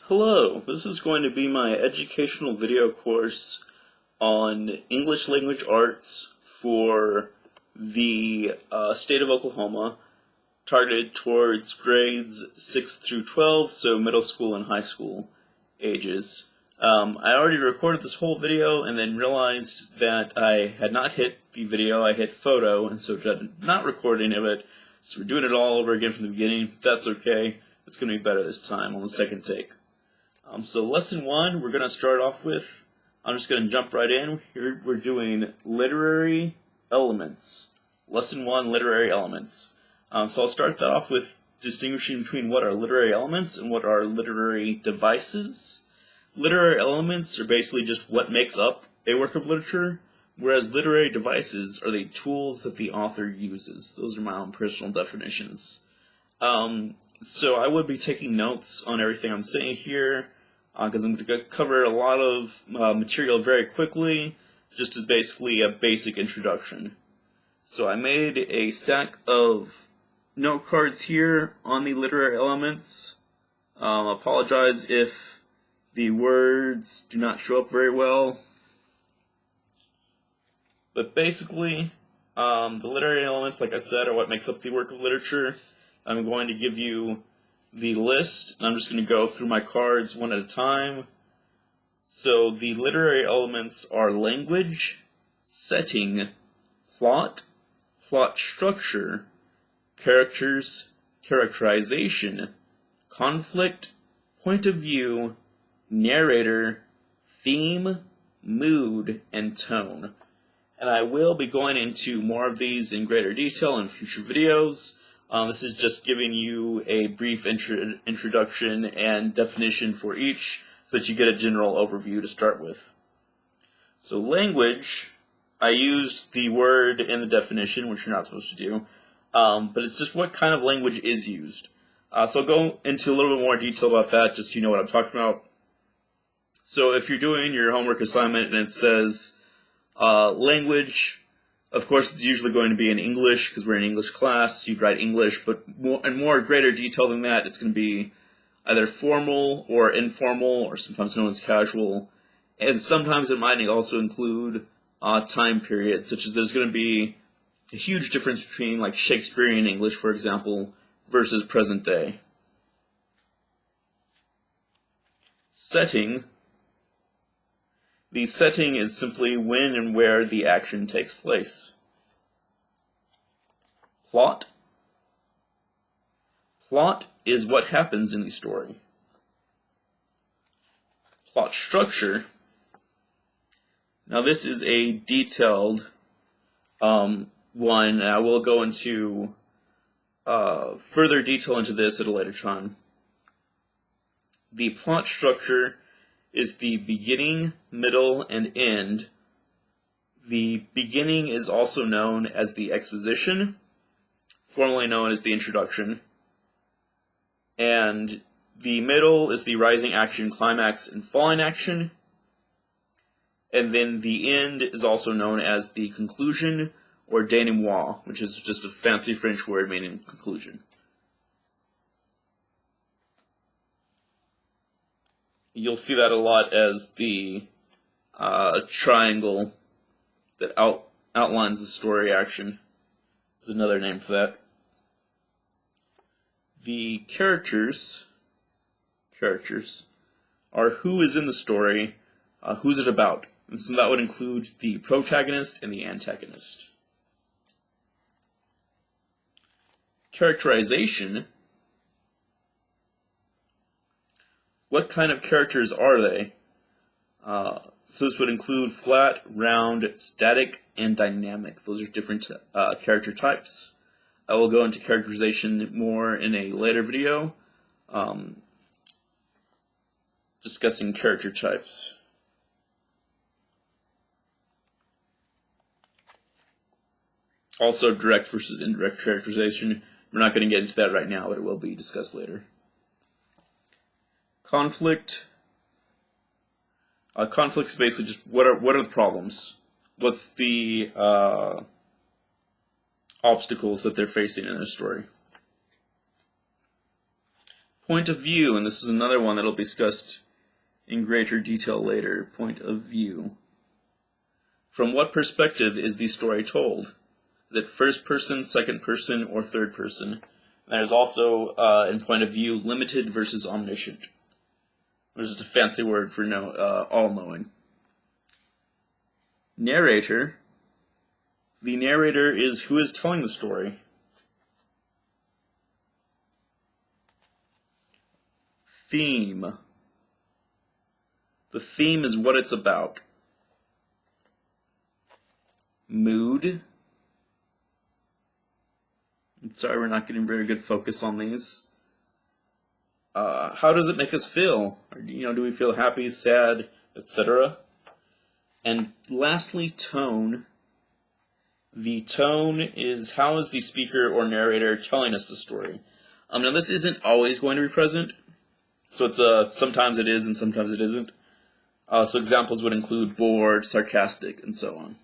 Hello, this is going to be my educational video course on English language arts for the state of Oklahoma, targeted towards grades 6 through 12, so middle school and high school ages. I already recorded this whole video and then realized that I had not hit the video, I hit photo, and so did not record any of it. So we're doing it all over again from the beginning. That's okay. It's going to be better this time on the second take. So lesson 1, we're going to start off with, I'm just going to jump right in. Here we're doing literary elements. Lesson 1, literary elements. So I'll start that off with distinguishing between what are literary elements and what are literary devices. Literary elements are basically just what makes up a work of literature, whereas literary devices are the tools that the author uses. Those are my own personal definitions. So I would be taking notes on everything I'm saying here, because I'm going to cover a lot of material very quickly, just as basically a basic introduction. So I made a stack of note cards here on the literary elements. Apologize if the words do not show up very well. But basically, the literary elements, like I said, are what makes up the work of literature. I'm going to give you the list, and I'm just going to go through my cards one at a time. So the literary elements are language, setting, plot, plot structure, characters, characterization, conflict, point of view, narrator, theme, mood, and tone. And I will be going into more of these in greater detail in future videos. This is just giving you a brief introduction and definition for each so that you get a general overview to start with. So language, I used the word in the definition, which you're not supposed to do, but it's just what kind of language is used. So I'll go into a little bit more detail about that just so you know what I'm talking about. So if you're doing your homework assignment and it says language, of course, it's usually going to be in English because we're in English class. You'd write English, but in more greater detail than that, it's going to be either formal or informal, or sometimes known as casual. And sometimes it might also include time periods, such as there's going to be a huge difference between like Shakespearean English, for example, versus present day. Setting. The setting is simply when and where the action takes place. Plot. Plot is what happens in the story. Plot structure. Now this is a detailed one, and I will go into further detail into this at a later time. The plot structure is the beginning, middle, and end. The beginning is also known as the exposition, formerly known as the introduction. And the middle is the rising action, climax, and falling action. And then the end is also known as the conclusion, or denouement, which is just a fancy French word meaning conclusion. You'll see that a lot as the triangle that outlines the story action. There's another name for that. The characters are who is in the story, who's it about. And so that would include the protagonist and the antagonist. Characterization. What kind of characters are they? So this would include flat, round, static, and dynamic. Those are different character types. I will go into characterization more in a later video, discussing character types. Also, direct versus indirect characterization. We're not going to get into that right now, but it will be discussed later. Conflict. Conflict is basically just what are the problems? What's the obstacles that they're facing in their story? Point of view, and this is another one that will be discussed in greater detail later. Point of view. From what perspective is the story told? Is it first person, second person, or third person? And there's also, in point of view, limited versus omniscient. There's just a fancy word for all-knowing. Narrator. The narrator is who is telling the story. Theme. The theme is what it's about. Mood. I'm sorry, we're not getting very good focus on these. How does it make us feel? Or, do we feel happy, sad, etc.? And lastly, tone. The tone is how is the speaker or narrator telling us the story. Now, this isn't always going to be present. So it's sometimes it is and sometimes it isn't. So examples would include bored, sarcastic, and so on.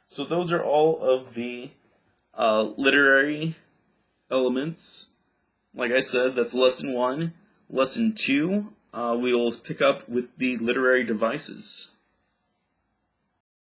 So those are all of the literary elements. Like I said, that's lesson 1. Lesson 2, we will pick up with the literary devices.